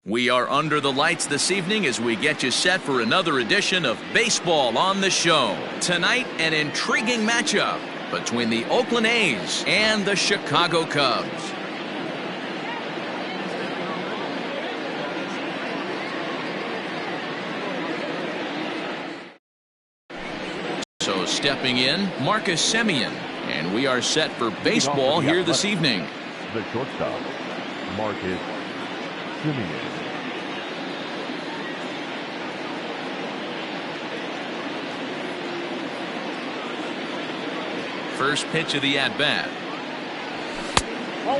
We are under the lights this evening as we get you set for another edition of Baseball on the Show. Tonight, an intriguing matchup between the Oakland A's and the Chicago Cubs. So stepping in, Marcus Semien, and we are set for baseball here this evening. The shortstop, Marcus Semien. First pitch of the at-bat.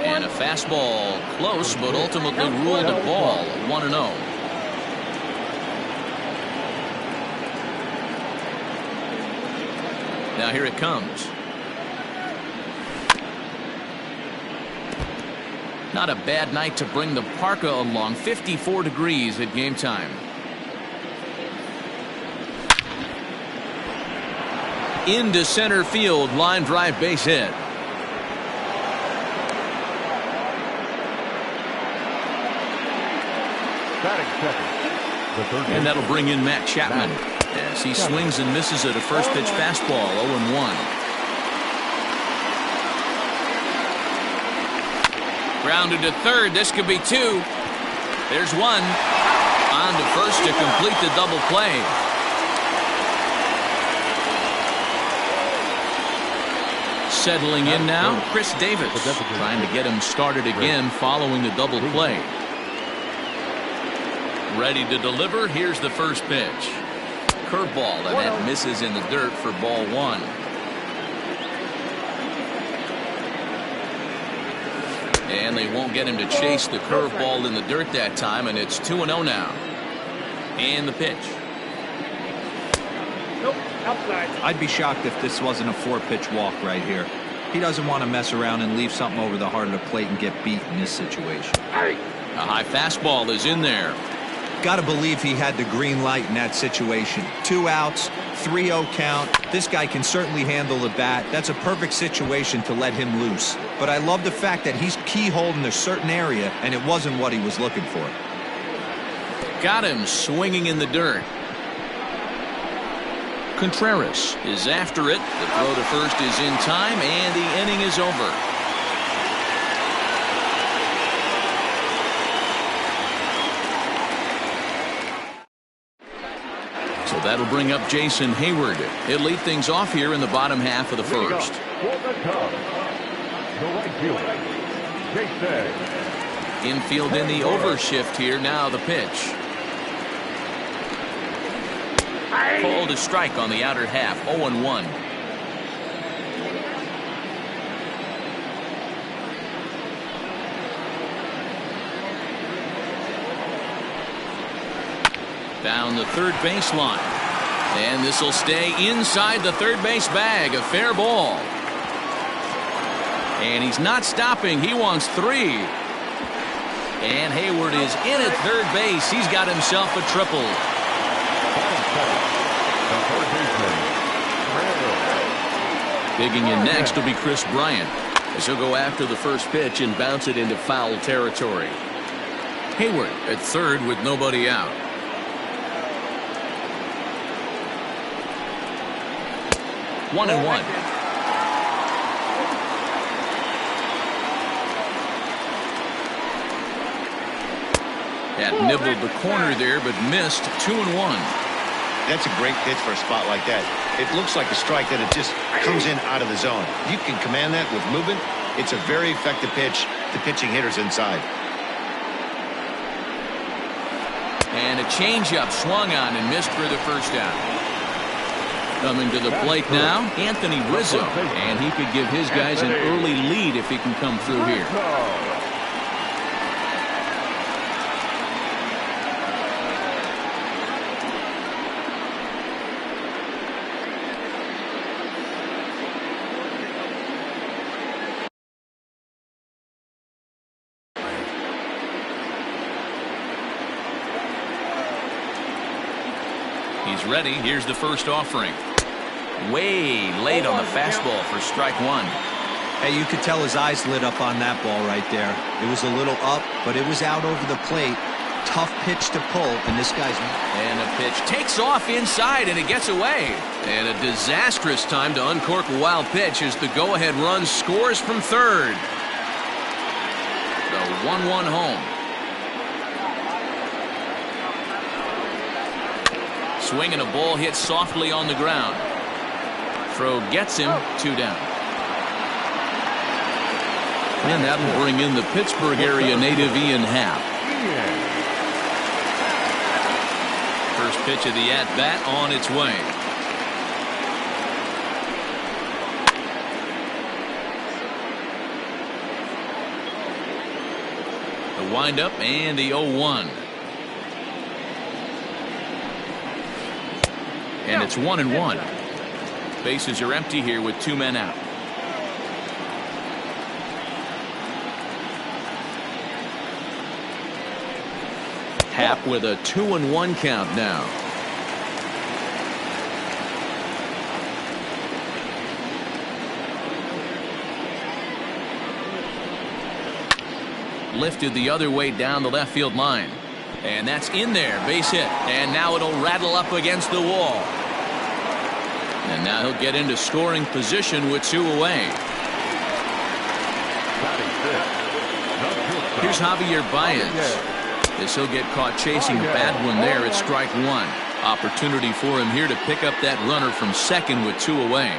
And a fastball close, but ultimately ruled a ball, 1-0. Now here it comes. Not a bad night to bring the parka along. 54 degrees at game time. Into center field, line drive, base hit. And that'll bring in Matt Chapman as he swings and misses at a first pitch fastball, 0-1. Grounded to third. This could be two. There's one. On to first to complete the double play. Settling in now, Chris Davis, trying to get him started again following the double play. Ready to deliver. Here's the first pitch. Curveball, and that misses in the dirt for ball one. And they won't get him to chase the curveball in the dirt that time, and it's 2-0 now. And the pitch. I'd be shocked if this wasn't a 4-pitch walk right here. He doesn't want to mess around and leave something over the heart of the plate and get beat in this situation. A high fastball is in there. Got to believe he had the green light in that situation. 2 outs, 3-0 count. This guy can certainly handle the bat. That's a perfect situation to let him loose. But I love the fact that he's keyholed in a certain area, and it wasn't what he was looking for. Got him swinging in the dirt. Contreras is after it. The throw to first is in time, and the inning is over. So that'll bring up Jason Hayward. He'll lead things off here in the bottom half of the first. Infield in the overshift here. Now the pitch. Called a strike on the outer half, 0-1. Down the third baseline. And this will stay inside the third base bag. A fair ball. And he's not stopping. He wants 3. And Hayward is in at third base. He's got himself a triple. Digging in next will be Chris Bryant, as he'll go after the first pitch and bounce it into foul territory. Hayward at third with nobody out. One and one. That nibbled the corner there, but missed. 2-1. That's a great pitch for a spot like that. It looks like a strike that it just comes in out of the zone. You can command that with movement. It's a very effective pitch to pitching hitters inside. And a changeup swung on and missed for the first out. Coming to the plate now, Anthony Rizzo, and he could give his guys an early lead if he can come through here. He's ready. Here's the first offering. Way late on the fastball for strike one. Hey, you could tell his eyes lit up on that ball right there. It was a little up, but it was out over the plate. tough pitch to pull, and this guy's... And a pitch takes off inside, and it gets away. And a disastrous time to uncork a wild pitch as the go-ahead run scores from third. The 1-1 home. Swing and a ball hit softly on the ground. Throw gets him, 2 down. And that'll bring in the Pittsburgh area native Ian Happ. First pitch of the at-bat on its way. The windup and the 0-1. And it's 1-1. Bases are empty here with 2 men out. Happ with a 2-1 count now. Lifted the other way down the left field line. And that's in there, base hit. And now it'll rattle up against the wall. And now he'll get into scoring position with 2 away. Here's Javier Baez. As he'll get caught chasing a bad one there at strike 1. Opportunity for him here to pick up that runner from second with 2 away.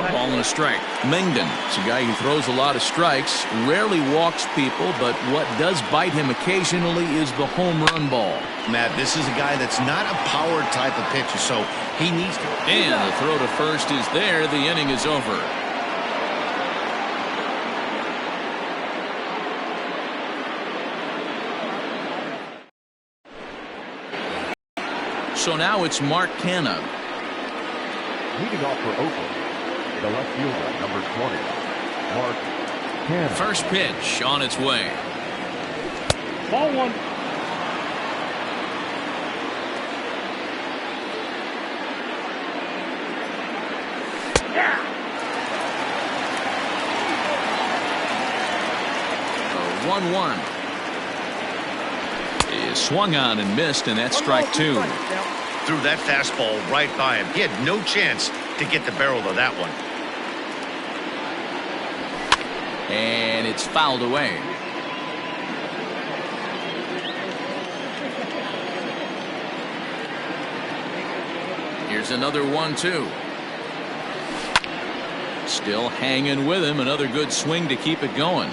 Ball and a strike. Mengden is a guy who throws a lot of strikes, rarely walks people, but what does bite him occasionally is the home run ball. Matt, this is a guy that's not a power type of pitcher, so he needs to. And the throw to first is there. The inning is over. So now it's Mark Canha. Leading off for Oakland, the left fielder, number 20, Mark Canha. First pitch on its way. Ball 1. Yeah. 1-1. Is swung on and missed, and that's strike 2. Threw that fastball right by him. He had no chance to get the barrel of that one. And it's fouled away. Here's another 1-2. Still hanging with him. Another good swing to keep it going.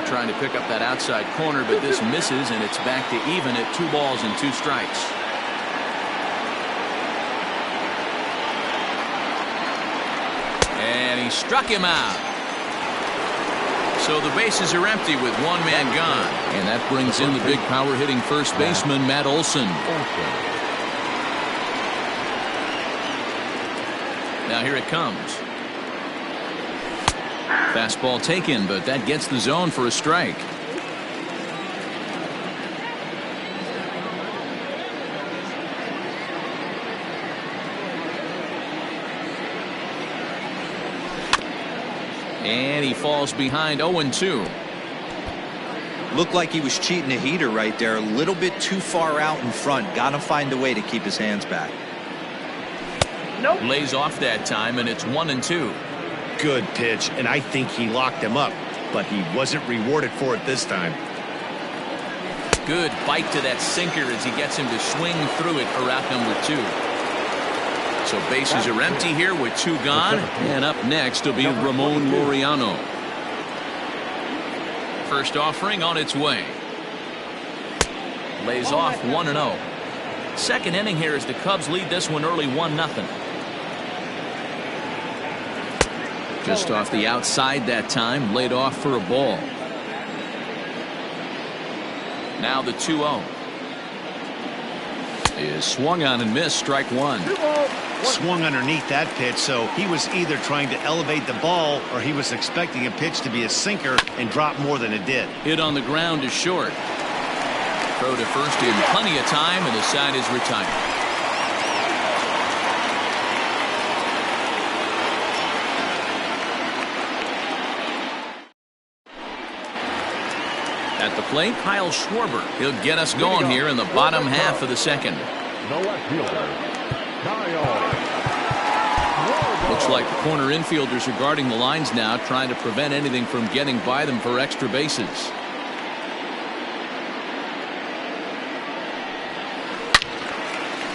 Trying to pick up that outside corner, but this misses, and it's back to even at 2 balls and 2 strikes. And he struck him out. So the bases are empty with 1 man gone. And that brings in the big power hitting first baseman, Matt Olson. Now here it comes. Fastball taken, but that gets the zone for a strike. And he falls behind 0-2. Looked like he was cheating a heater right there. A little bit too far out in front. Got to find a way to keep his hands back. Nope. Lays off that time, and it's 1-2. Good pitch, and I think he locked him up, but he wasn't rewarded for it this time. Good bite to that sinker as he gets him to swing through it for out number 2. So bases are empty here with 2 gone, and up next will be Ramon Laureano. First offering on its way. Lays off 1-0. Second inning here as the Cubs lead this one early 1-0. Just off the outside that time, laid off for a ball. Now the 2-0 is swung on and missed, strike 1. Swung underneath that pitch, so he was either trying to elevate the ball or he was expecting a pitch to be a sinker and drop more than it did. Hit on the ground is short. Throw to first in plenty of time, and the side is retired. At the plate, Kyle Schwarber. He'll get us going here in the bottom half of the second. The left fielder, Kyle. Looks like the corner infielders are guarding the lines now, trying to prevent anything from getting by them for extra bases.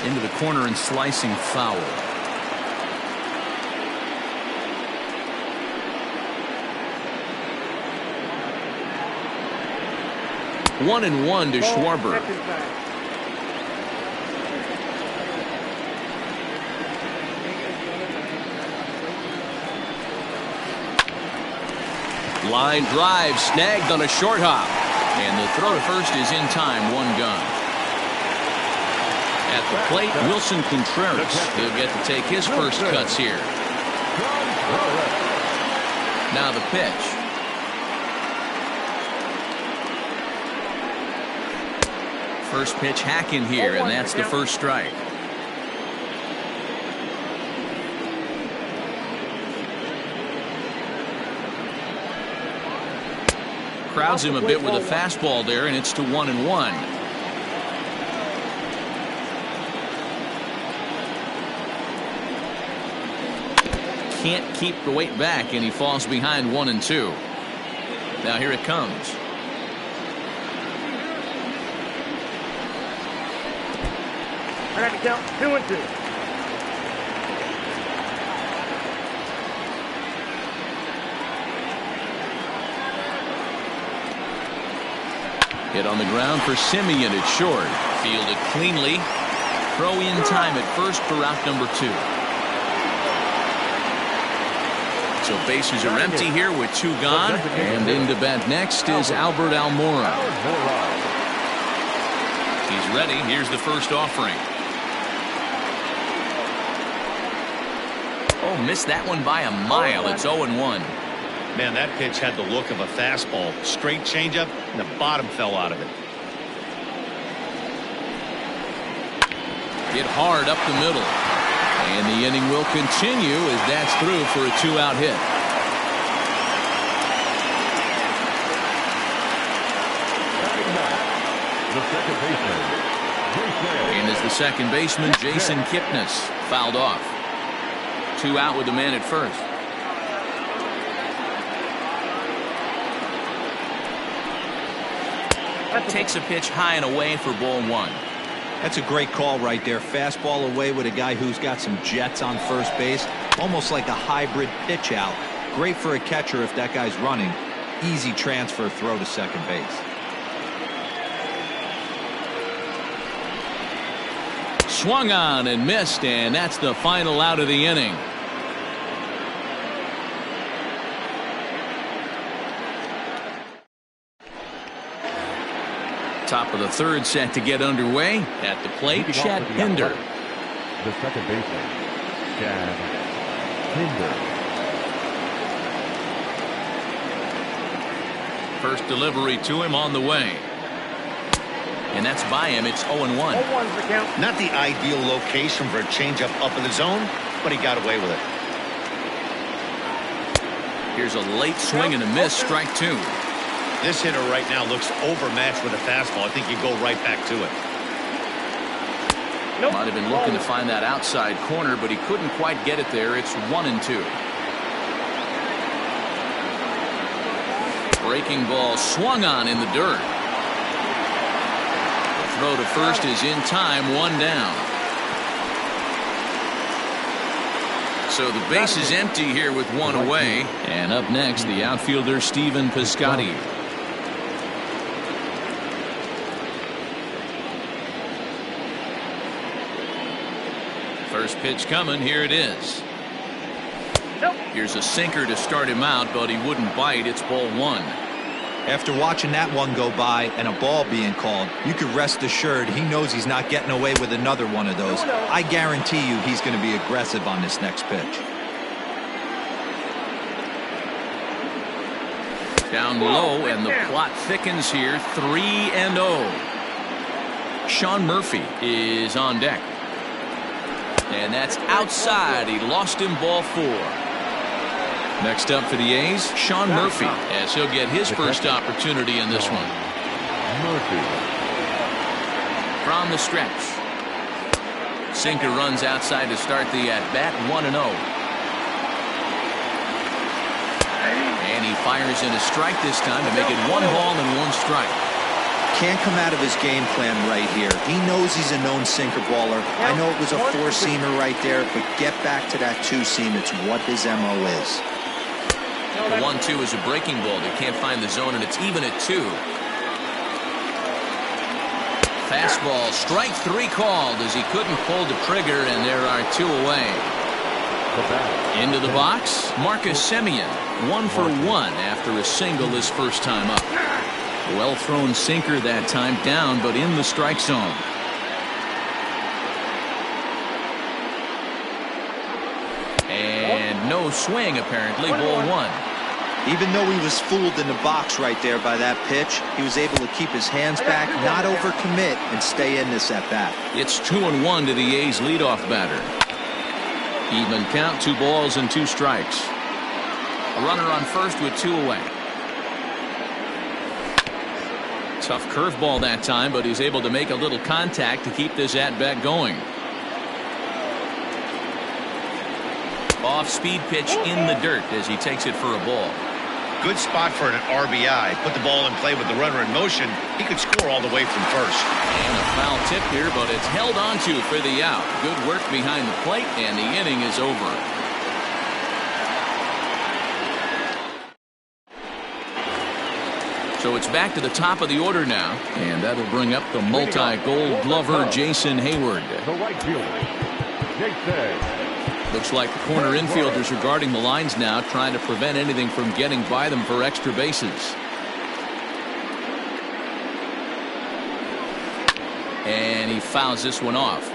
Into the corner and slicing foul. 1-1 to Schwarber. 'Line drive snagged on a short hop, and the throw to first is in time. 1 gone. At the plate, Wilson Contreras. He'll get to take his first cuts here. Now the pitch. First pitch hacking here, and that's the first strike. Crowds him a bit with a fastball there, and it's to 1-1. Can't keep the weight back, and he falls behind 1-2. Now here it comes. I got to count 2-2. Hit on the ground for Simeon at short. Fielded cleanly. Throw in time at first for out number 2. So bases are empty here with 2 gone. And in to bat next is Albert Almora. He's ready. Here's the first offering. Oh, missed that one by a mile. It's 0-1. Man, that pitch had the look of a fastball. Straight changeup, and the bottom fell out of it. Hit hard up the middle. And the inning will continue as that's through for a 2-out hit. The second baseman, Jason. And as the second baseman, Jason Kipnis fouled off. 2 out with the man at first. Takes a pitch high and away for ball 1. That's a great call right there. Fastball away with a guy who's got some jets on first base. Almost like a hybrid pitch out. Great for a catcher if that guy's running. Easy transfer throw to second base. Swung on and missed, and that's the final out of the inning. Top of the third set to get underway. At the plate, Chad Pinder. The second baseman, Chad Pinder. First delivery to him on the way. And that's by him. It's 0-1. Not the ideal location for a changeup up in the zone, but he got away with it. Here's a late swing and a miss. Strike 2. This hitter right now looks overmatched with a fastball. I think you go right back to it. Might have been looking to find that outside corner, but he couldn't quite get it there. It's 1-2. Breaking ball swung on in the dirt. The throw to first is in time. 1 down. So the base is empty here with 1 away. And up next, the outfielder Stephen Piscotty. First pitch coming. Here it is. Here's a sinker to start him out, but he wouldn't bite. It's ball 1. After watching that one go by and a ball being called, you could rest assured he knows he's not getting away with another one of those. I guarantee you he's going to be aggressive on this next pitch. Down low, and the plot thickens here. 3-0. Sean Murphy is on deck. And that's outside. He lost him, ball 4. Next up for the A's, Sean Murphy, as he'll get his first opportunity in this one. Murphy. From the stretch. Sinker runs outside to start the at-bat, 1-0. And he fires in a strike this time to make it 1 ball and 1 strike. Can't come out of his game plan right here. He knows he's a known sinker baller. I know it was a 4-seamer right there, but get back to that 2-seam. It's what his MO is. The 1-2 is a breaking ball. They can't find the zone, and it's even at 2. Fastball, strike 3 called as he couldn't pull the trigger, and there are 2 away. Into the box, Marcus Semien, 1 for 1 after a single his first time up. Well thrown sinker that time, down but in the strike zone. And no swing apparently, ball 1. Even though he was fooled in the box right there by that pitch, he was able to keep his hands back, not overcommit, and stay in this at bat. It's 2-1 to the A's leadoff batter. Even count, 2 balls and 2 strikes. A runner on first with 2 away. Tough curveball that time, but he's able to make a little contact to keep this at bat going. Off speed pitch in the dirt as he takes it for a ball. Good spot for an RBI. Put the ball in play with the runner in motion. He could score all the way from first. And a foul tip here, but it's held onto for the out. Good work behind the plate, and the inning is over. So it's back to the top of the order now, and that'll bring up the multi-gold glover Jason Hayward. The right fielder, Jason. Looks like the corner infielders are guarding the lines now, trying to prevent anything from getting by them for extra bases. And he fouls this one off.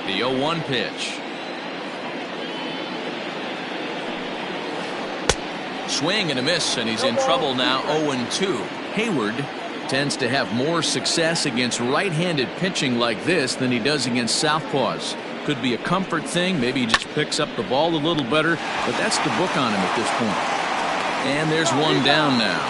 The 0-1 pitch. Swing and a miss, and he's in trouble now, 0-2. Hayward tends to have more success against right-handed pitching like this than he does against southpaws. Could be a comfort thing. Maybe he just picks up the ball a little better, but that's the book on him at this point. And there's one down now.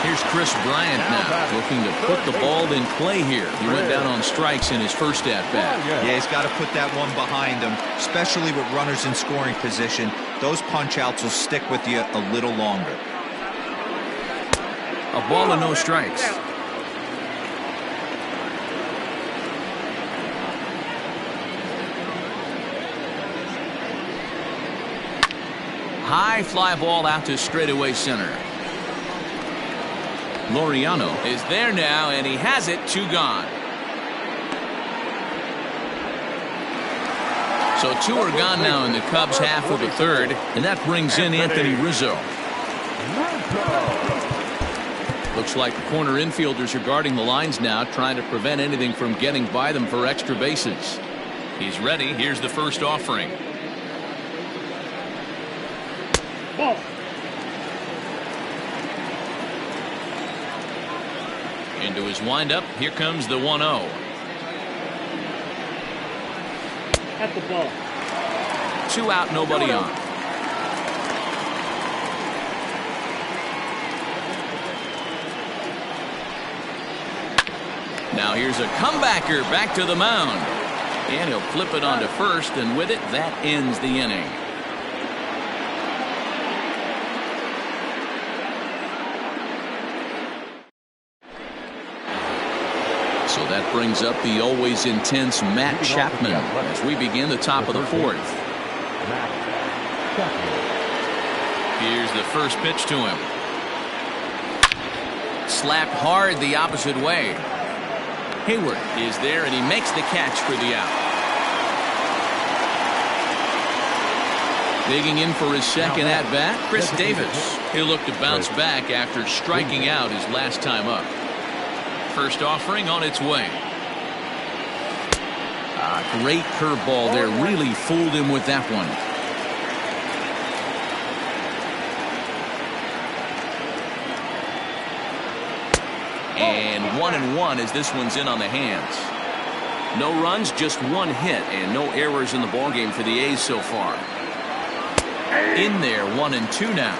Here's Chris Bryant now, looking to put the ball in play here. He went down on strikes in his first at-bat. Yeah, he's got to put that one behind him, especially with runners in scoring position. Those punch-outs will stick with you a little longer. A ball and no strikes. High fly ball out to straightaway center. Laureano is there now, and he has it, 2 gone. So 2 are gone now in the Cubs' half of the third, and that brings in Anthony Rizzo. Looks like the corner infielders are guarding the lines now, trying to prevent anything from getting by them for extra bases. He's ready. Here's the first offering. Ball. Into his windup. Here comes the 1-0. At the ball. 2 out, nobody on. Now here's a comebacker back to the mound. And he'll flip it onto first, and with it, that ends the inning. So that brings up the always intense Matt Chapman as we begin the top of the 4th. Here's the first pitch to him. Slapped hard the opposite way. Hayward is there, and he makes the catch for the out. Digging in for his second at-bat, Chris Davis. He'll look to bounce back after striking out his last time up. First offering on its way. Great curveball there. Really fooled him with that one. And 1-1 as this one's in on the hands. No runs, just 1 hit, and no errors in the ballgame for the A's so far. In there, 1-2 now.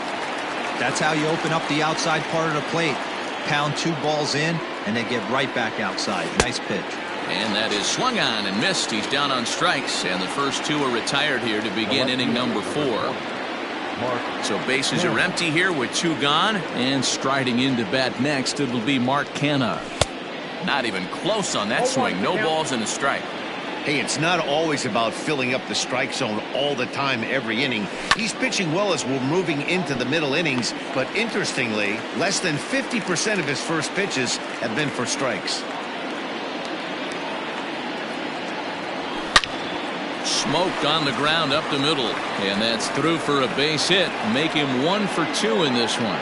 That's how you open up the outside part of the plate. Pound 2 balls in, and they get right back outside. Nice pitch. And that is swung on and missed. He's down on strikes, and the first 2 are retired here to begin inning number 4. So bases are empty here with 2 gone, and striding into bat next, it'll be Mark Canha. Not even close on that swing. No balls and a strike. Hey, it's not always about filling up the strike zone all the time every inning. He's pitching well as we're moving into the middle innings, but interestingly, less than 50% of his first pitches have been for strikes. Smoked on the ground up the middle, and that's through for a base hit. Make him 1 for 2 in this one.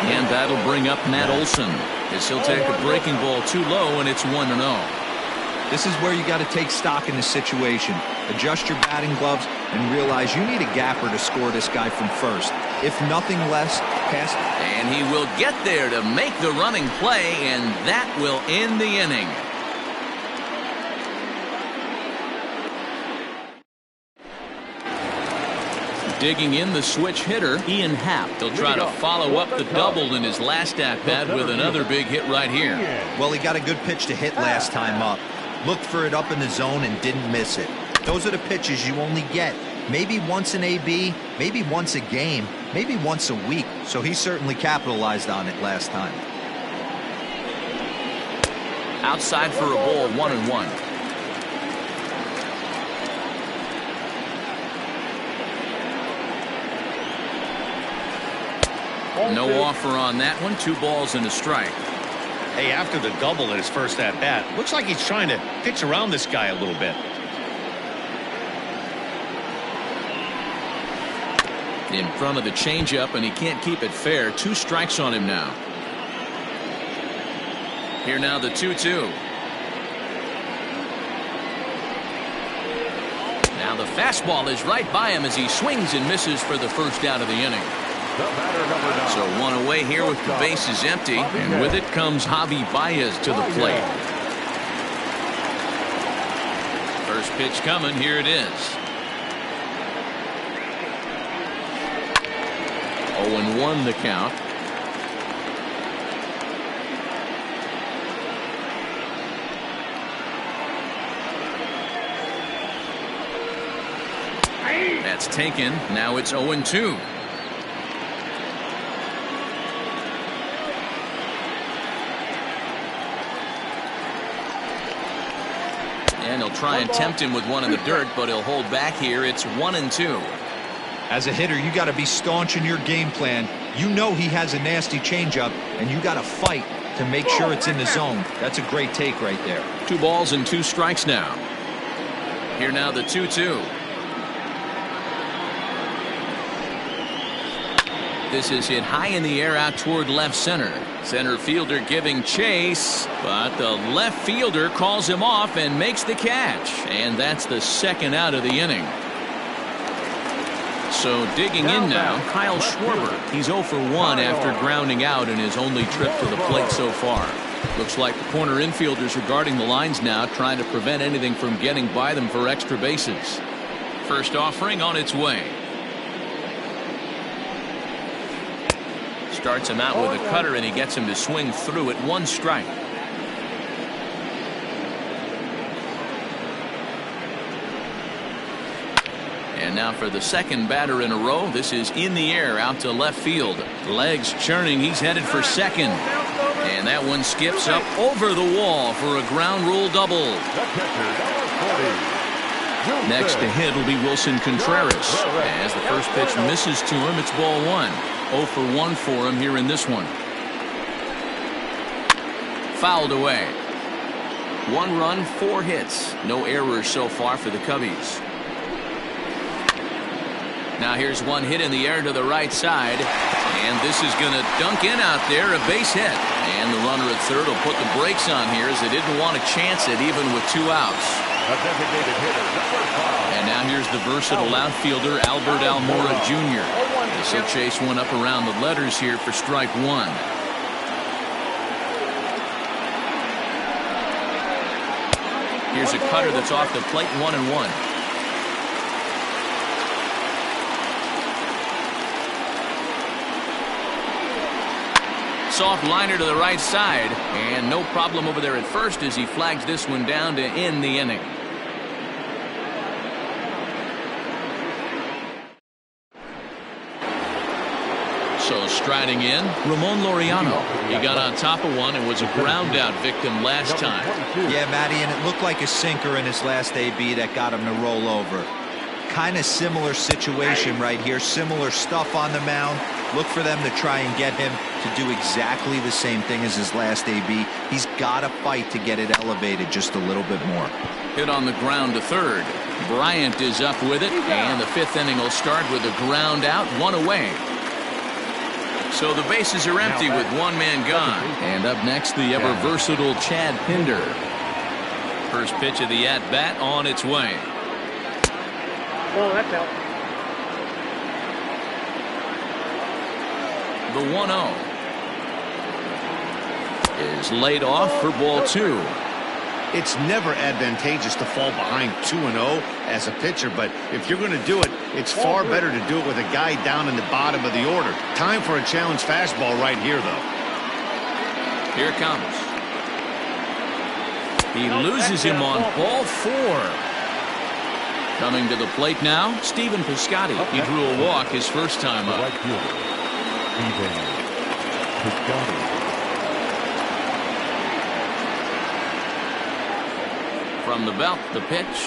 And that'll bring up Matt Olson as he'll take a breaking ball too low, and it's 1-0. This is where you got to take stock in the situation. Adjust your batting gloves and realize you need a gapper to score this guy from first. If nothing less, pass. And he will get there to make the running play, and that will end the inning. Digging in the switch hitter, Ian Happ. He'll try to follow up the double in his last at-bat with another big hit right here. Well, he got a good pitch to hit last time up. Looked for it up in the zone and didn't miss it. Those are the pitches you only get. Maybe once an AB, maybe once a game, maybe once a week. So he certainly capitalized on it last time. Outside for a ball, 1-1. No offer on that one. 2 balls and a strike. Hey, after the double in his first at-bat, looks like he's trying to pitch around this guy a little bit. In front of the changeup, and he can't keep it fair. 2 strikes on him now. Here now the 2-2. Now the fastball is right by him as he swings and misses for the first out of the inning. So 1 away here with the bases empty, and with it comes Javi Baez to the plate. First pitch coming, here it is. 0-1 the count. That's taken. Now it's 0-2. And he'll try and tempt him with one in the dirt, but he'll hold back here. It's 1-2. As a hitter, you got to be staunch in your game plan. You know he has a nasty changeup, and you got to fight to make sure it's in the zone. That's a great take right there. 2 balls and 2 strikes now. Here now the 2-2. This is hit high in the air out toward left center. Center fielder giving chase, but the left fielder calls him off and makes the catch. And that's the second out of the inning. So digging in now, Kyle Schwarber. He's 0 for 1 after grounding out in his only trip to the plate so far. Looks like the corner infielders are guarding the lines now, trying to prevent anything from getting by them for extra bases. First offering on its way. Starts him out with a cutter, and he gets him to swing through at 1 strike. And now for the second batter in a row. This is in the air out to left field. Legs churning. He's headed for second. And that one skips up over the wall for a ground rule double. Next to hit will be Wilson Contreras. As the first pitch misses to him, it's ball 1. 0 for 1 for him here in this one. Fouled away. 1 run, 4 hits. No errors so far for the Cubbies. Now here's one hit in the air to the right side. And this is going to dunk in out there, a base hit. And the runner at third will put the brakes on here as they didn't want to chance it even with 2 outs. A designated hitter, number 5. And now here's the versatile outfielder, Albert Almora Jr. He'll chase one up around the letters here for strike 1. Here's a cutter that's off the plate, 1-1. Soft liner to the right side, and no problem over there at first as he flags this one down to end the inning. So striding in, Ramon Laureano. He got on top of one and was a ground out victim last time. Yeah, Matty, and it looked like a sinker in his last AB that got him to roll over. Kind of similar situation right here. Similar stuff on the mound. Look for them to try and get him to do exactly the same thing as his last AB. He's got to fight to get it elevated just a little bit more. Hit on the ground to third. Bryant is up with it, and the fifth inning will start with a ground out, one away. So the bases are empty with one man gone. And up next, the ever versatile Chad Pinder. First pitch of the at-bat on its way. Oh, that's out. The 1-0 is laid off for ball 2. It's never advantageous to fall behind 2-0 as a pitcher, but if you're going to do it, it's far better to do it with a guy down in the bottom of the order. Time for a challenge fastball right here, though. Here it comes. He loses him on ball 4. Coming to the plate now, Stephen Piscotty. He drew a walk his first time up. From the belt, the pitch.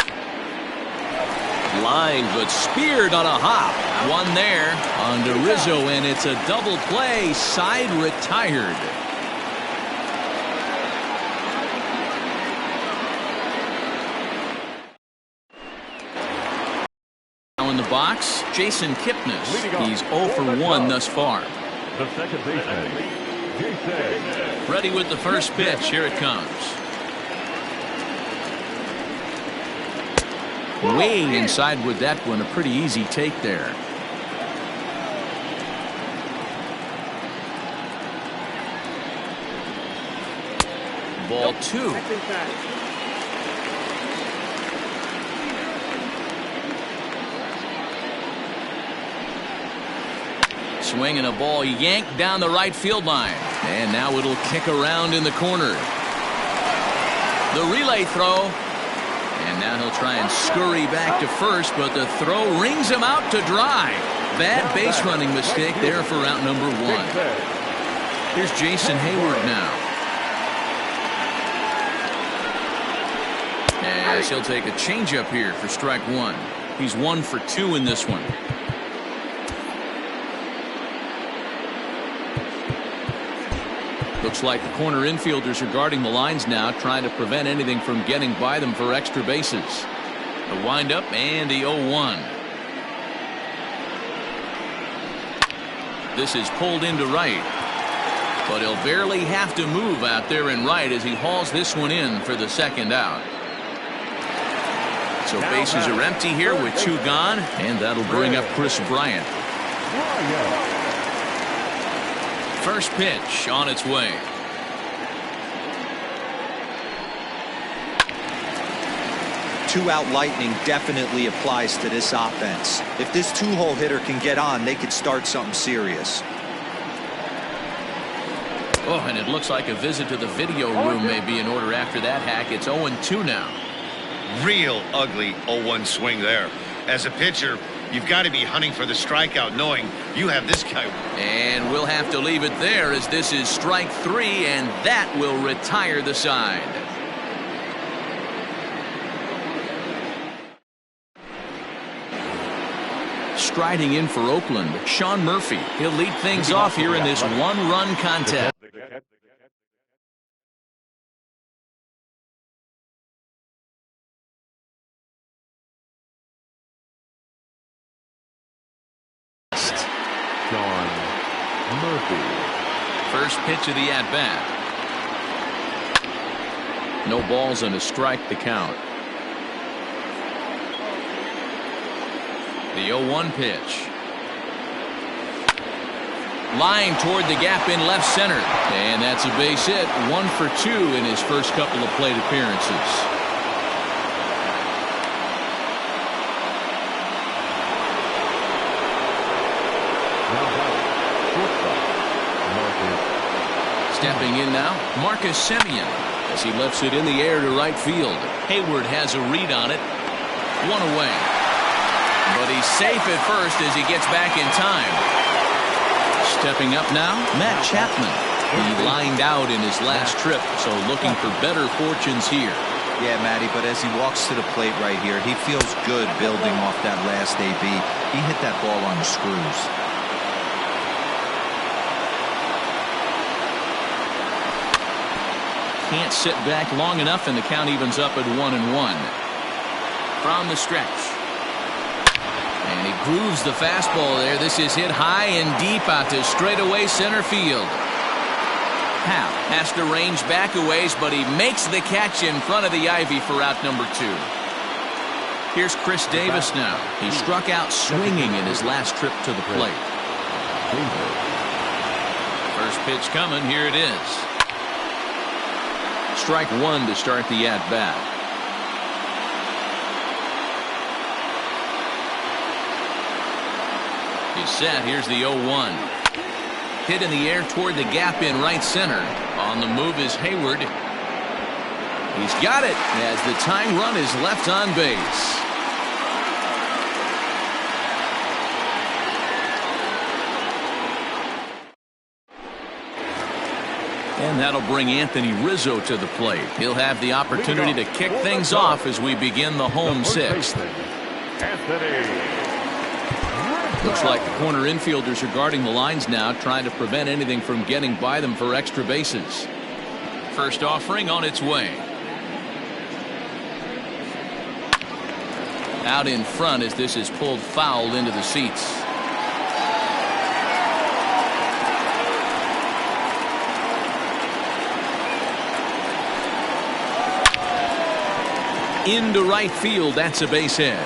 Line, but speared on a hop. One there on to Rizzo, and it's a double play. Side retired. Now in the box, Jason Kipnis. He's 0 for 1 thus far. The second baseman, Jason. Ready with the first pitch. Here it comes. Way inside with that one. A pretty easy take there. Ball 2. Swing and a ball yanked down the right field line. And now it'll kick around in the corner. The relay throw. And now he'll try and scurry back to first, but the throw rings him out to dry. Bad base running mistake there for out number 1. Here's Jason Hayward now. As he'll take a changeup here for strike 1. He's 1 for 2 in this one. Looks like the corner infielders are guarding the lines now, trying to prevent anything from getting by them for extra bases. The windup and the 0-1. This is pulled into right. But he'll barely have to move out there in right as he hauls this one in for the second out. So bases are empty here with 2 gone, and that'll bring up Chris Bryant. First pitch on its way. Two-out lightning definitely applies to this offense. If this two-hole hitter can get on, they could start something serious. Oh, and it looks like a visit to the video room may be in order after that hack. It's 0-2 now. Real ugly 0-1 swing there. As a pitcher, you've got to be hunting for the strikeout, knowing you have this guy. And we'll have to leave it there as this is strike 3, and that will retire the side. Striding in for Oakland, Sean Murphy. He'll lead things off here in this one-run contest. Sean Murphy. First pitch of the at-bat. No balls and a strike to count. The 0-1 pitch. Line toward the gap in left center. And that's a base hit. 1 for 2 in his first couple of plate appearances. Stepping in now, Marcus Semien, as he lifts it in the air to right field. Hayward has a read on it. One away. But he's safe at first as he gets back in time. Stepping up now, Matt Chapman. He lined out in his last trip, so looking for better fortunes here. Yeah, Matty, but as he walks to the plate right here, he feels good building off that last AB. He hit that ball on the screws. Can't sit back long enough, and the count evens up at 1-1. From the stretch. And he grooves the fastball there. This is hit high and deep out to straightaway center field. Hap has to range back a ways, but he makes the catch in front of the ivy for out number 2. Here's Chris Davis now. He struck out swinging in his last trip to the plate. First pitch coming. Here it is. Strike 1 to start the at-bat. He's set. Here's the 0-1. Hit in the air toward the gap in right center. On the move is Hayward. He's got it as the tying run is left on base. And that'll bring Anthony Rizzo to the plate. He'll have the opportunity to kick things off as we begin the home 6th. Looks like the corner infielders are guarding the lines now, trying to prevent anything from getting by them for extra bases. First offering on its way. Out in front as this is pulled foul into the seats. Into right field. That's a base hit.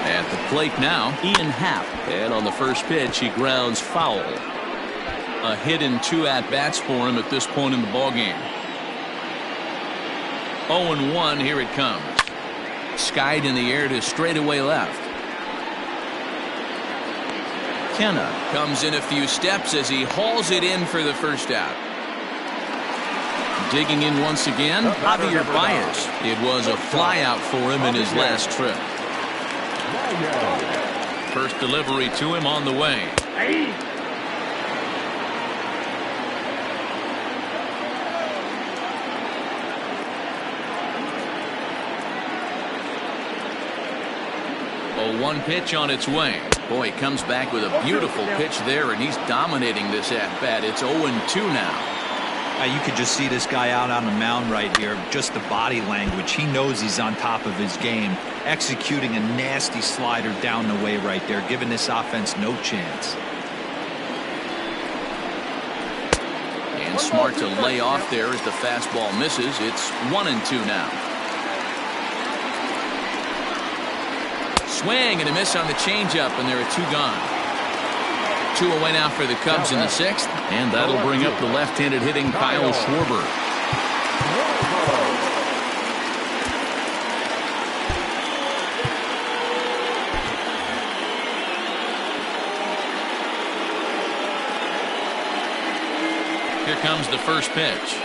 At the plate now, Ian Happ. And on the first pitch, he grounds foul. A hit in 2 at-bats for him at this point in the ballgame. 0-1, here it comes. Skied in the air to straightaway left. Kenna comes in a few steps as he hauls it in for the first out. Digging in once again, Javier Baez. It was a flyout for him in his last trip. First delivery to him on the way. 0-1 pitch on its way. Boy, he comes back with a beautiful pitch there, and he's dominating this at-bat. It's 0-2 now. You could just see this guy out on the mound right here. Just the body language. He knows he's on top of his game. Executing a nasty slider down the way right there, giving this offense no chance. And smart to lay off there as the fastball misses. It's 1-2 now. Swing and a miss on the changeup, and there are 2 gone. 2 away now for the Cubs in the 6th, and that'll bring up the left-handed hitting Kyle Schwarber. Here comes the first pitch.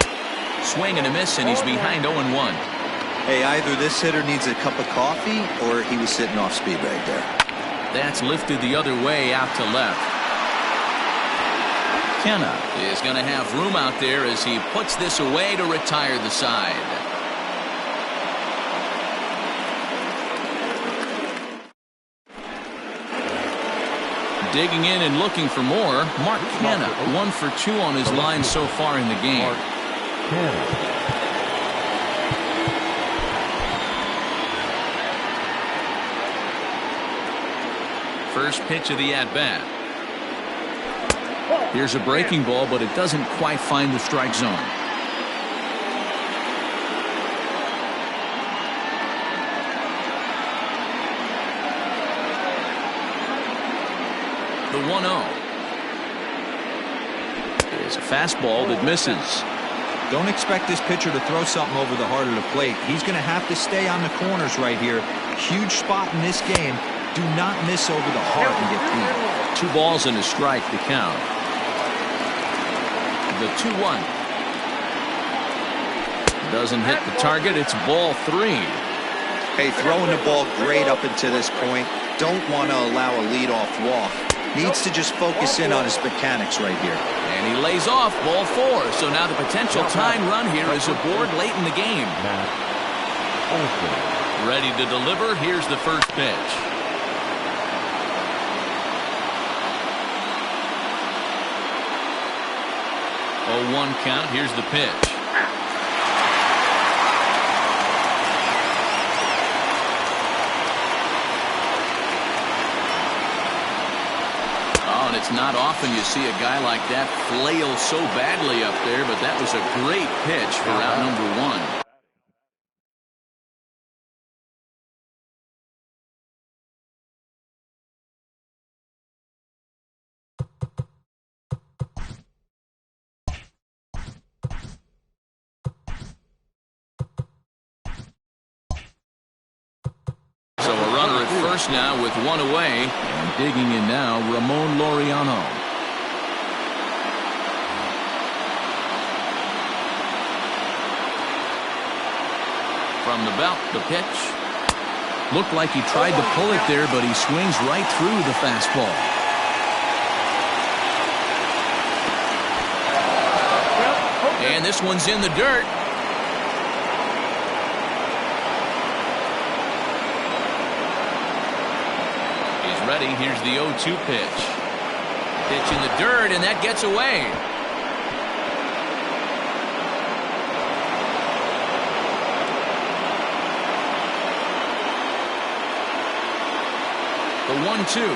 Swing and a miss, and he's behind 0-1. Hey, either this hitter needs a cup of coffee or he was sitting off speed right there. That's lifted the other way out to left. Kenna is going to have room out there as he puts this away to retire the side. Digging in and looking for more, Mark Kenna, 1 for 2 on his line so far in the game. First pitch of the at-bat. Here's a breaking ball, but it doesn't quite find the strike zone. The 1-0 is a fastball that misses. Don't expect this pitcher to throw something over the heart of the plate. He's going to have to stay on the corners right here. Huge spot in this game. Do not miss over the heart and get beat. 2 balls and a strike to count. The 2-1. Doesn't hit the target. It's ball 3. Hey, throwing the ball great up until this point. Don't want to allow a leadoff walk. Needs to just focus in on his mechanics right here. And he lays off ball 4. So now the potential tying run here is aboard late in the game. Ready to deliver. Here's the first pitch. 0-1 count. Here's the pitch. And it's not often you see a guy like that flail so badly up there, but that was a great pitch for out number 1. So a runner at first now with 1 away, and digging in now, Ramon Laureano. From the belt, the pitch. Looked like he tried to pull it there, but he swings right through the fastball. And this one's in the dirt. Ready. Here's the 0-2 pitch. Pitch in the dirt, and that gets away. The 1-2.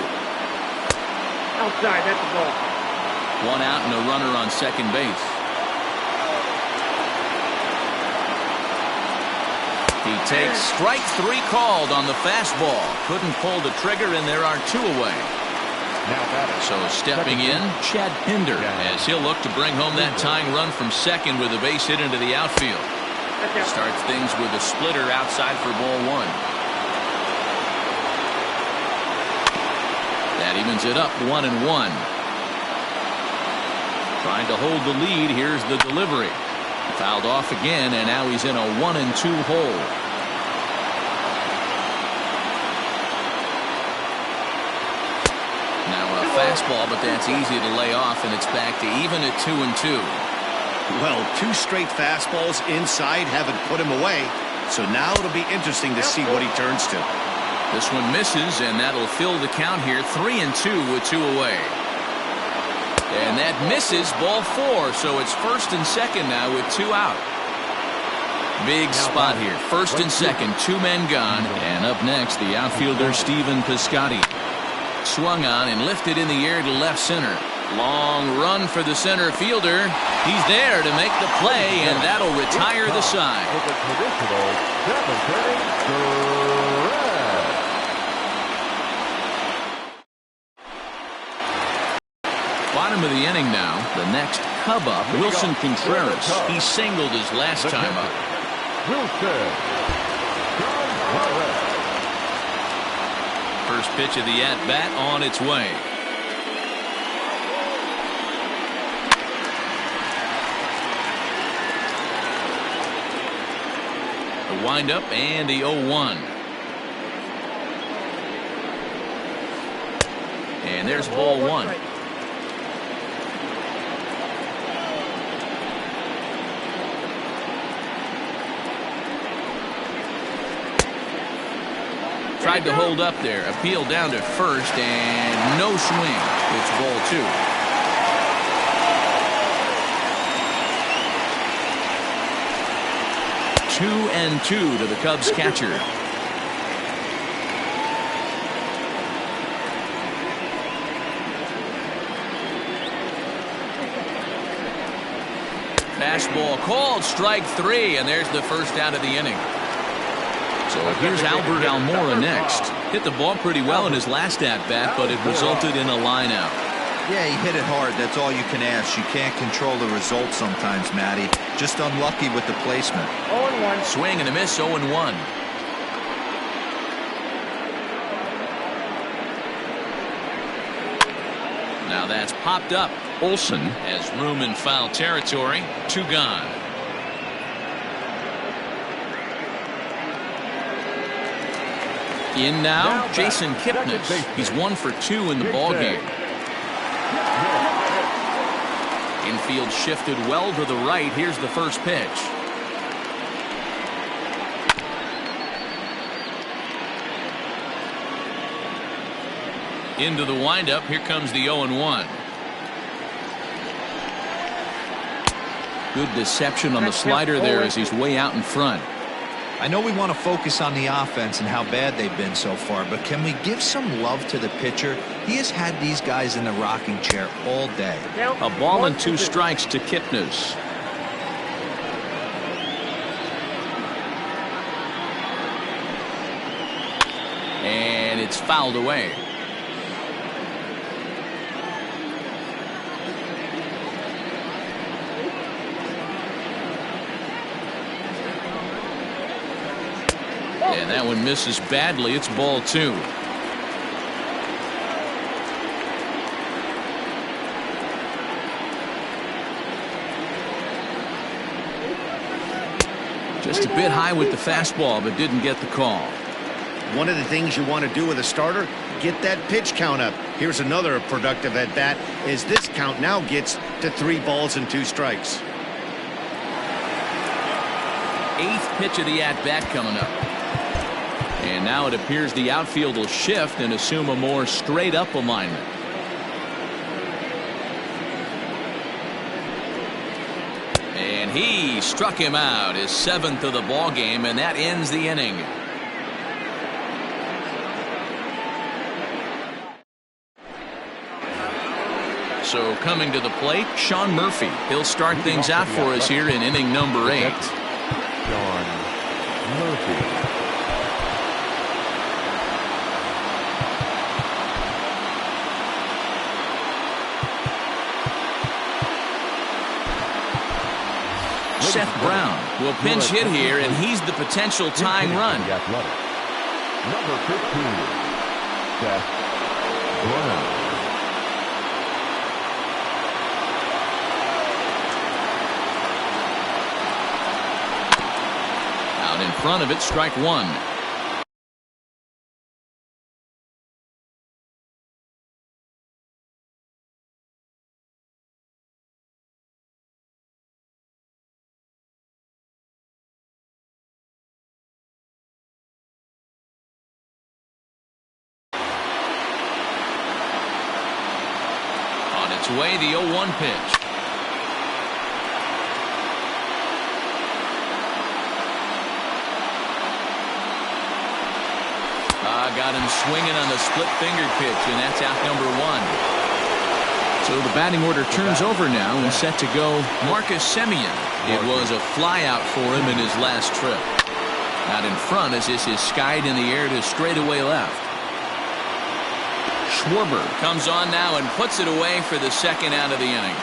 Outside, that's the ball. 1 out and a runner on second base. He takes strike 3 called on the fastball. Couldn't pull the trigger, and there are 2 away. So stepping in, Chad Pinder, as he'll look to bring home that tying run from second with a base hit into the outfield. Starts things with a splitter outside for ball 1. That evens it up 1-1. Trying to hold the lead. Here's the delivery. Fouled off again, and now he's in a 1-2 hole. Now a fastball, but that's easy to lay off, and it's back to even at 2-2. Well, 2 straight fastballs inside haven't put him away. So now it'll be interesting to see what he turns to. This one misses, and that'll fill the count here. 3-2 with 2 away. And that misses ball 4, so it's first and second now with 2 out. Big spot here. First and second, 2 men gone. And up next, the outfielder Stephen Piscotty. Swung on and lifted in the air to left center. Long run for the center fielder. He's there to make the play, and that'll retire the side. Bottom of the inning now. The next Cub up, Wilson Contreras. He singled his last time up. First pitch of the at-bat on its way. The windup and the 0-1. And there's ball 1. Tried to hold up there. Appeal down to first, and no swing. It's ball 2. Two and 2 to the Cubs catcher. Fastball called, strike 3, and there's the first out of the inning. So here's Albert Almora next. Hit the ball pretty well in his last at-bat, but it resulted in a line out. Yeah, he hit it hard. That's all you can ask. You can't control the result sometimes, Matty. Just unlucky with the placement. 0-1. Swing and a miss, 0-1. Now that's popped up. Olsen has room in foul territory. 2 gone. In now Jason Kipnis. He's 1 for 2 in the ballgame. Infield shifted well to the right. Here's the first pitch. Into the windup. Here comes the 0-1. Good deception on the slider there as he's way out in front. I know we want to focus on the offense and how bad they've been so far, but can we give some love to the pitcher? He has had these guys in the rocking chair all day. A ball and 2 strikes to Kipnis. And it's fouled away. And that one misses badly. It's ball 2. Just a bit high with the fastball, but didn't get the call. One of the things you want to do with a starter, get that pitch count up. Here's another productive at bat as this count now gets to 3 balls and 2 strikes. 8th pitch of the at-bat coming up. And now it appears the outfield will shift and assume a more straight-up alignment. And he struck him out, his 7th of the ball game, and that ends the inning. So coming to the plate, Sean Murphy. He'll start things out for us here in inning number 8. Sean Murphy. Seth Brown will pinch hit here, and he's the potential tying run. Number 15, Seth Brown. Out in front of it, strike 1. Away the 0-1 pitch. Got him swinging on the split finger pitch, and that's out number 1. So the batting order turns over now and set to go Marcus Semien. It was a fly out for him in his last trip. Out in front as this is skied in the air to straightaway left. Schwarber comes on now and puts it away for the 2nd out of the inning.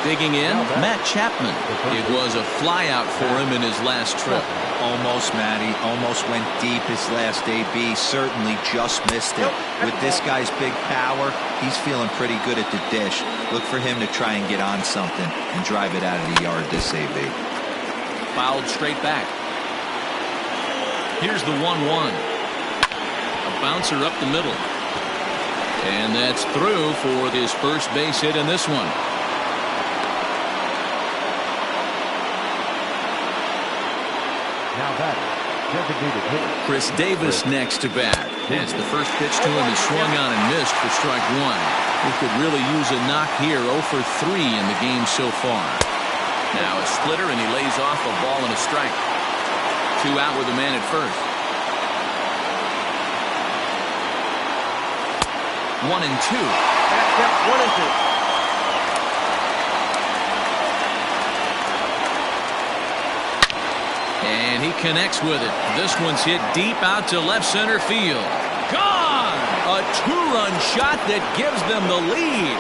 Digging in, Matt Chapman. It was a fly out for him in his last trip. Almost, Matty. Almost went deep his last AB. Certainly just missed it. With this guy's big power, he's feeling pretty good at the dish. Look for him to try and get on something and drive it out of the yard this AB. Fouled straight back. Here's the 1-1. A bouncer up the middle. And that's through for his first base hit in this one. Now batting, designated hitter Chris Davis next to bat. As the first pitch to him is swung on and missed for strike 1. He could really use a knock here. 0 for 3 in the game so far. Now a splitter, and he lays off a ball and a strike. 2 out with a man at first. 1 and 2. Yep, 1 and 2. And he connects with it. This one's hit deep out to left center field. Gone! A two-run shot that gives them the lead.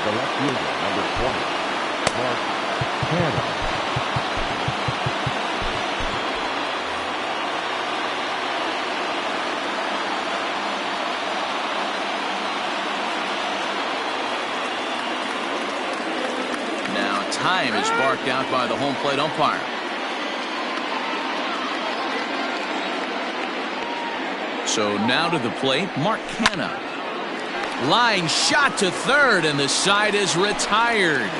The left fielder, number 20, Mark Cannon. Time is barked out by the home plate umpire. So now to the plate, Mark Canna. Line shot to third, and the side is retired.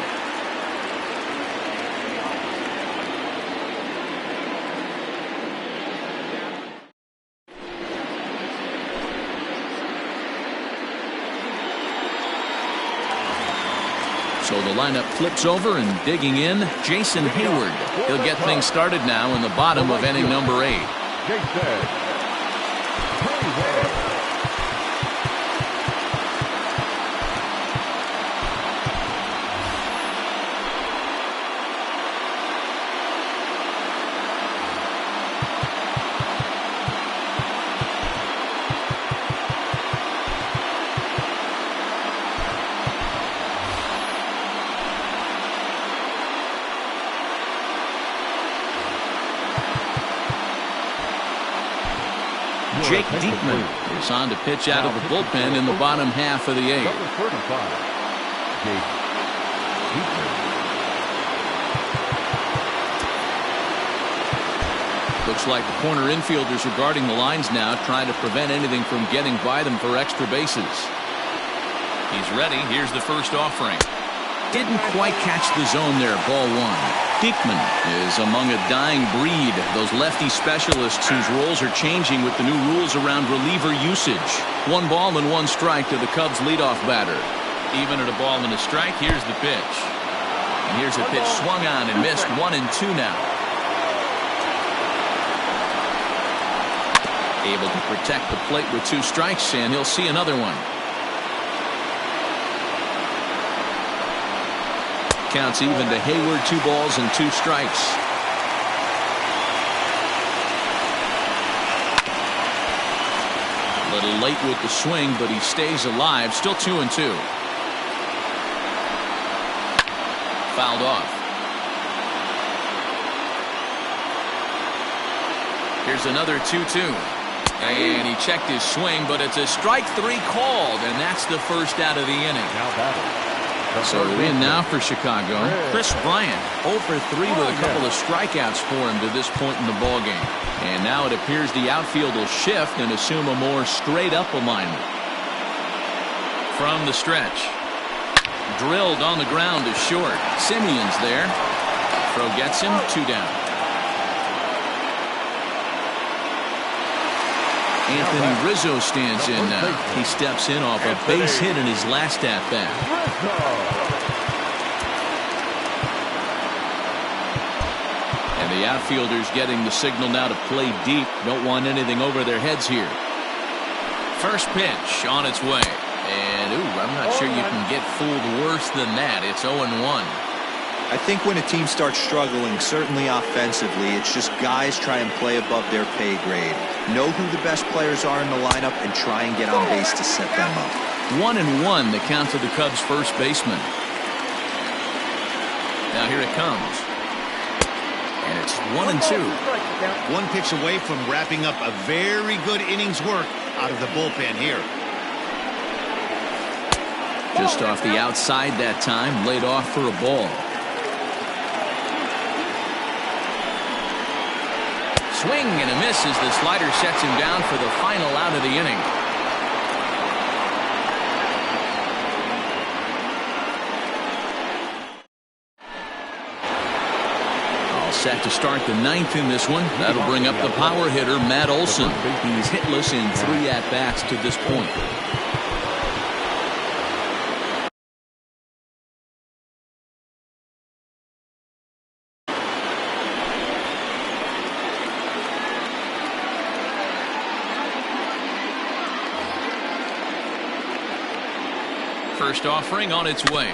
So the lineup flips over, and digging in, Jason Hayward. He'll get things started now in the bottom of inning number 8. Jake Diekman is on to pitch out of the bullpen in the bottom half of the 8th. Number 35, Jake Diekman. Looks like the corner infielders are guarding the lines now, trying to prevent anything from getting by them for extra bases. He's ready. Here's the first offering. Didn't quite catch the zone there. Ball 1. Diekman is among a dying breed, those lefty specialists whose roles are changing with the new rules around reliever usage. 1 ball and 1 strike to the Cubs leadoff batter. Even at a ball and a strike, here's the pitch. And here's a pitch swung on and missed. 1-2 now. Able to protect the plate with 2 strikes, and he'll see another one. Counts even to Hayward. 2 balls and 2 strikes. A little late with the swing, but he stays alive. Still 2-2. Fouled off. Here's another 2-2. And he checked his swing, but it's a strike 3 called, and that's the first out of the inning. Now batting. So in now for Chicago, Chris Bryant, 0 for 3 with a couple of strikeouts for him to this point in the ballgame. And now it appears the outfield will shift and assume a more straight-up alignment. From the stretch. Drilled on the ground to short. Simeon's there. Throw gets him. 2 down. Anthony Rizzo stands in now. He steps in off a base hit in his last at-bat. And the outfielders getting the signal now to play deep. Don't want anything over their heads here. First pitch on its way. And, I'm not sure you can get fooled worse than that. It's 0-1. I think when a team starts struggling, certainly offensively, it's just guys try and play above their pay grade. Know who the best players are in the lineup and try and get on base to set them up. 1-1 the count to the Cubs first baseman. Now here it comes. And it's 1-2. 1 pitch away from wrapping up a very good innings work out of the bullpen here. Just off the outside that time, laid off for a ball. Swing and a miss as the slider sets him down for the final out of the inning. All set to start the 9th in this one. That'll bring up the power hitter, Matt Olson. He's hitless in 3 at-bats to this point. First offering on its way.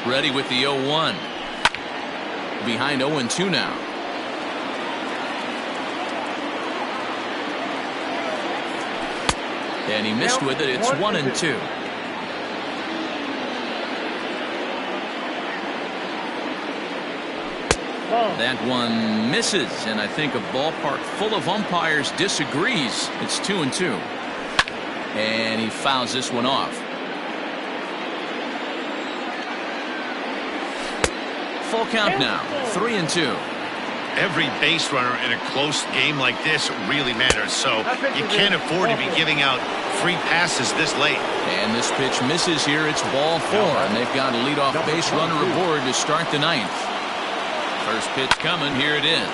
Ready with the 0-1. Behind 0-2 now. And he missed with it. It's 1-2. That one misses, and I think a ballpark full of umpires disagrees. It's 2-2. And he fouls this one off. Full count now, 3-2. Every base runner in a close game like this really matters, so you can't afford to be giving out free passes this late. And this pitch misses here. It's ball 4, and they've got a leadoff base runner aboard to start the 9th. First pitch coming. Here it is.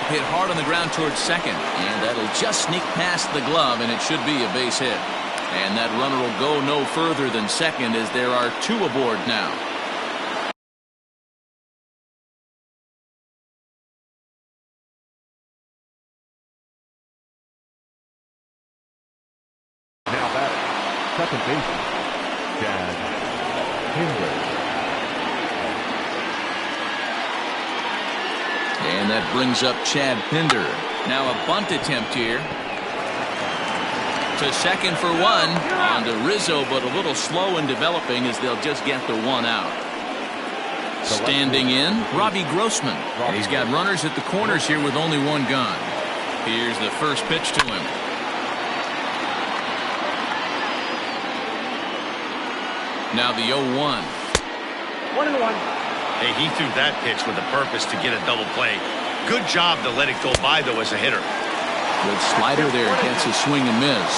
Hit hard on the ground towards second, and that'll just sneak past the glove, and it should be a base hit. And that runner will go no further than second, as there are 2 aboard now. Now batting, second baseman, Chad Hendricks. And that brings up Chad Pinder. Now a bunt attempt here. To second for 1. On to Rizzo, but a little slow in developing as they'll just get the 1 out. Standing in, Robbie Grossman. And he's got runners at the corners here with only 1 gone. Here's the first pitch to him. Now the 0-1. 1-1. Hey, he threw that pitch with a purpose to get a double play. Good job to let it go by, though, as a hitter. Good slider there. Gets a swing and miss.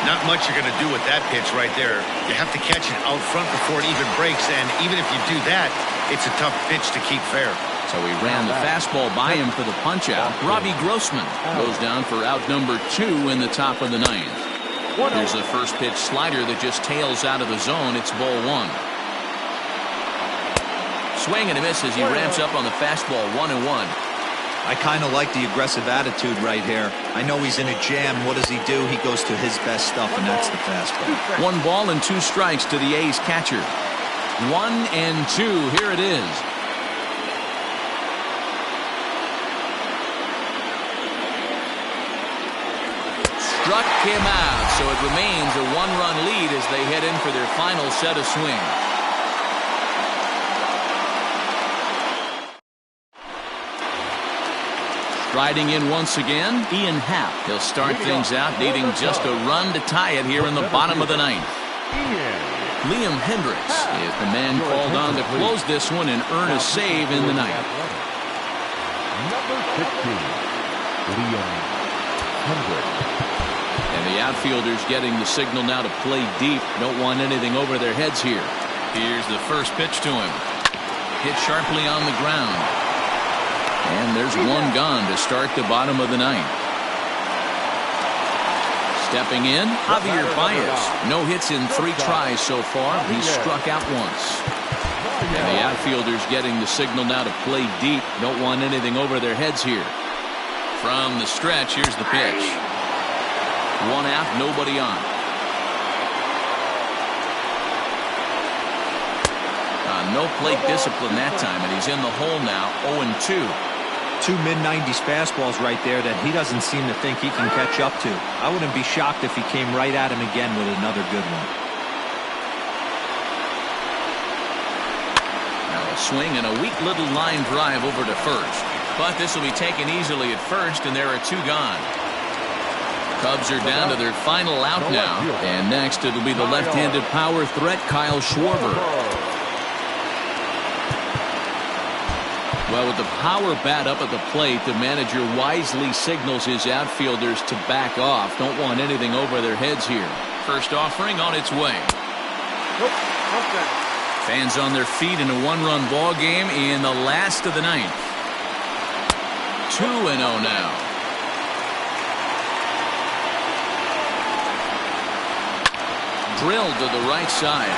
Not much you're going to do with that pitch right there. You have to catch it out front before it even breaks, and even if you do that, it's a tough pitch to keep fair. So he ran the fastball by him for the punch-out. Robbie Grossman goes down for out number 2 in the top of the 9th. Here's the first pitch slider that just tails out of the zone. It's ball 1. Swing and a miss as he ramps up on the fastball. 1-1. I kind of like the aggressive attitude right here. I know he's in a jam. What does he do? He goes to his best stuff, and that's the fastball. 1 ball and 2 strikes to the A's catcher. 1-2. Here it is. Struck him out, so it remains a 1-run lead as they head in for their final set of swings. Riding in once again, Ian Happ. He'll start things out, needing just a run to tie it here in the bottom of the 9th. Liam Hendricks is the man called on to close this one and earn a save in the 9th. Number 15, Liam Hendricks. And the outfielders getting the signal now to play deep. Don't want anything over their heads here. Here's the first pitch to him. Hit sharply on the ground. And there's 1 gone to start the bottom of the 9th. Stepping in, Javier Baez. No hits in 3 tries so far. He's struck out once. And the outfielders getting the signal now to play deep. Don't want anything over their heads here. From the stretch, here's the pitch. 1 out, nobody on. No plate discipline that time, and he's in the hole now. 0-2. 2 mid-90s fastballs right there that he doesn't seem to think he can catch up to. I wouldn't be shocked if he came right at him again with another good one. Now a swing and a weak little line drive over to first. But this will be taken easily at first, and there are 2 gone. Cubs are down to their final out now. And next it'll be the left-handed power threat, Kyle Schwarber. Well, with the power bat up at the plate, the manager wisely signals his outfielders to back off. Don't want anything over their heads here. First offering on its way. Fans on their feet in a 1-run ball game in the last of the 9th. 2-0 now. Drilled to the right side.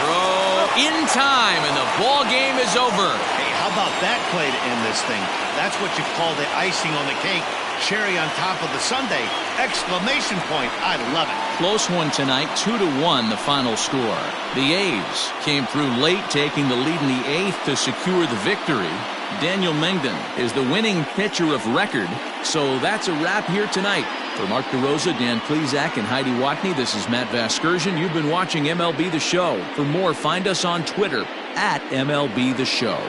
Throw in time, and the ball game is over. Hey, how about that play to end this thing? That's what you call the icing on the cake. Cherry on top of the sundae. Exclamation point. I love it. Close one tonight, 2-1 the final score. The A's came through late, taking the lead in the 8th to secure the victory. Daniel Mengden is the winning pitcher of record. So that's a wrap here tonight. For Mark DeRosa, Dan Plezak, and Heidi Watney, this is Matt Vasgersian. You've been watching MLB The Show. For more, find us on Twitter at MLB The Show.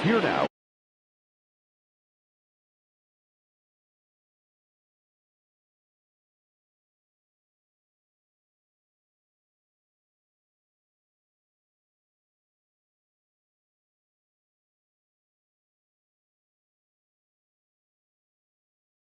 Here now.